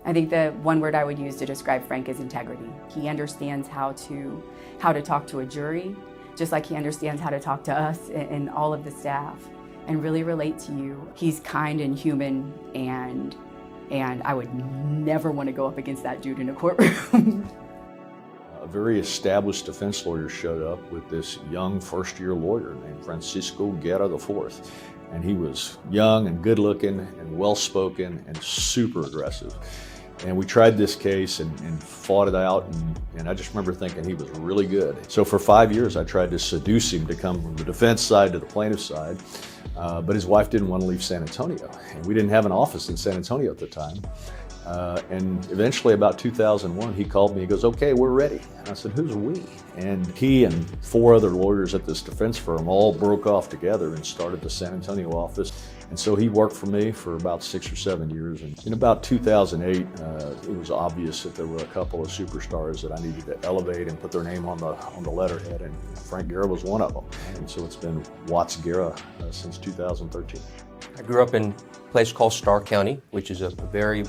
I think the one word I would use to describe Frank is integrity. He understands how to talk to a jury, just like he understands how to talk to us and all of the staff, and really relate to you. He's kind and human, and I would never want to go up against that dude in a courtroom. A very established defense lawyer showed up with this young first-year lawyer named Francisco Guerra IV. And he was young and good-looking and well-spoken and super aggressive. And we tried this case and fought it out, and I just remember thinking he was really good. So for 5 years I tried to seduce him to come from the defense side to the plaintiff side, but his wife didn't want to leave San Antonio. And we didn't have an office in San Antonio at the time. And eventually, about 2001, he called me. He goes, "Okay, we're ready." And I said, "Who's we?" And he and 4 other lawyers at this defense firm all broke off together and started the San Antonio office. And so he worked for me for about 6 or 7 years. And in about 2008, it was obvious that there were a couple of superstars that I needed to elevate and put their name on the letterhead. And Frank Guerra was one of them. And so it's been Watts Guerra since 2013. I grew up in a place called Starr County, which is a very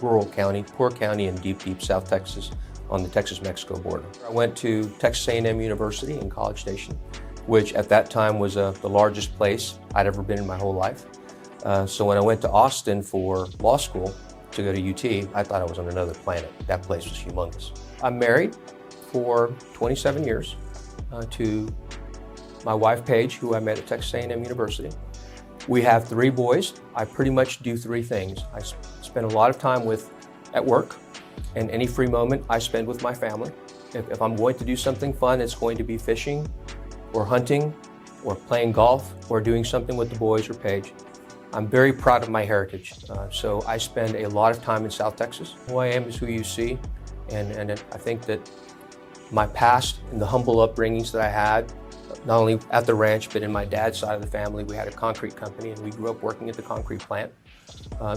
rural county, poor county in deep South Texas on the Texas-Mexico border. I went to Texas A&M University in College Station, which at that time was the largest place I'd ever been in my whole life. So when I went to Austin for law school to go to UT, I thought I was on another planet. That place was humongous. I'm married for 27 years to my wife, Paige, who I met at Texas A&M University. We have 3 boys. I pretty much do 3 things. I spend a lot of time at work, and any free moment I spend with my family. If I'm going to do something fun, it's going to be fishing or hunting or playing golf or doing something with the boys or Paige. I'm very proud of my heritage, so I spend a lot of time in South Texas. Who I am is who you see, and I think that my past and the humble upbringings that I had, not only at the ranch, but in my dad's side of the family, we had a concrete company and we grew up working at the concrete plant,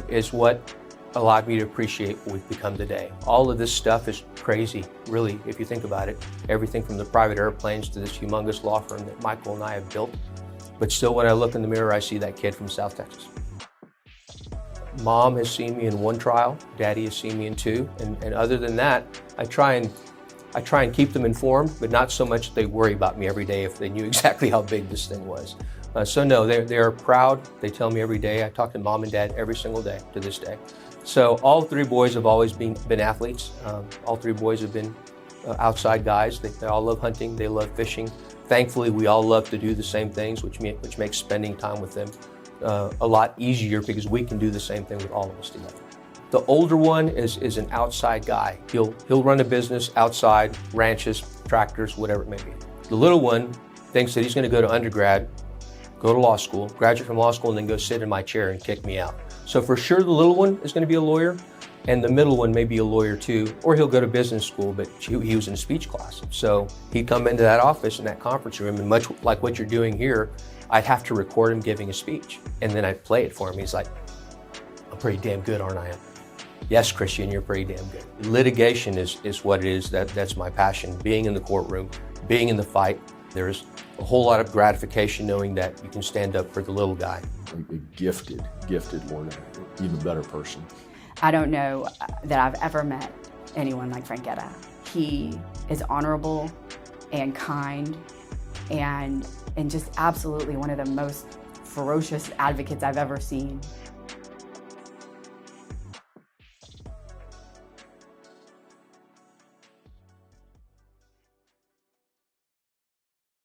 is what allowed me to appreciate what we've become today. All of this stuff is crazy, really, if you think about it. Everything from the private airplanes to this humongous law firm that Michael and I have built. But still, when I look in the mirror, I see that kid from South Texas. Mom has seen me in 1 trial, Daddy has seen me in 2, and other than that, I try and keep them informed, but not so much that they worry about me every day if they knew exactly how big this thing was. So no, they are proud. They tell me every day. I talk to Mom and Dad every single day to this day. So all 3 boys have always been athletes. All 3 boys have been outside guys. They all love hunting. They love fishing. Thankfully, we all love to do the same things, which makes spending time with them a lot easier because we can do the same thing with all of us together. The older one is an outside guy. He'll run a business outside, ranches, tractors, whatever it may be. The little one thinks that he's going to go to undergrad, go to law school, graduate from law school, and then go sit in my chair and kick me out. So for sure the little one is going to be a lawyer, and the middle one may be a lawyer too, or he'll go to business school, but he was in a speech class. So he'd come into that office in that conference room, and much like what you're doing here, I'd have to record him giving a speech, and then I'd play it for him. He's like, "I'm pretty damn good, aren't I?" "Yes, Christian, you're pretty damn good." Litigation is what it is. That's my passion. Being in the courtroom, being in the fight. There's a whole lot of gratification knowing that you can stand up for the little guy. A gifted lawyer, even better person. I don't know that I've ever met anyone like Frank Guerra. He is honorable and kind and just absolutely one of the most ferocious advocates I've ever seen.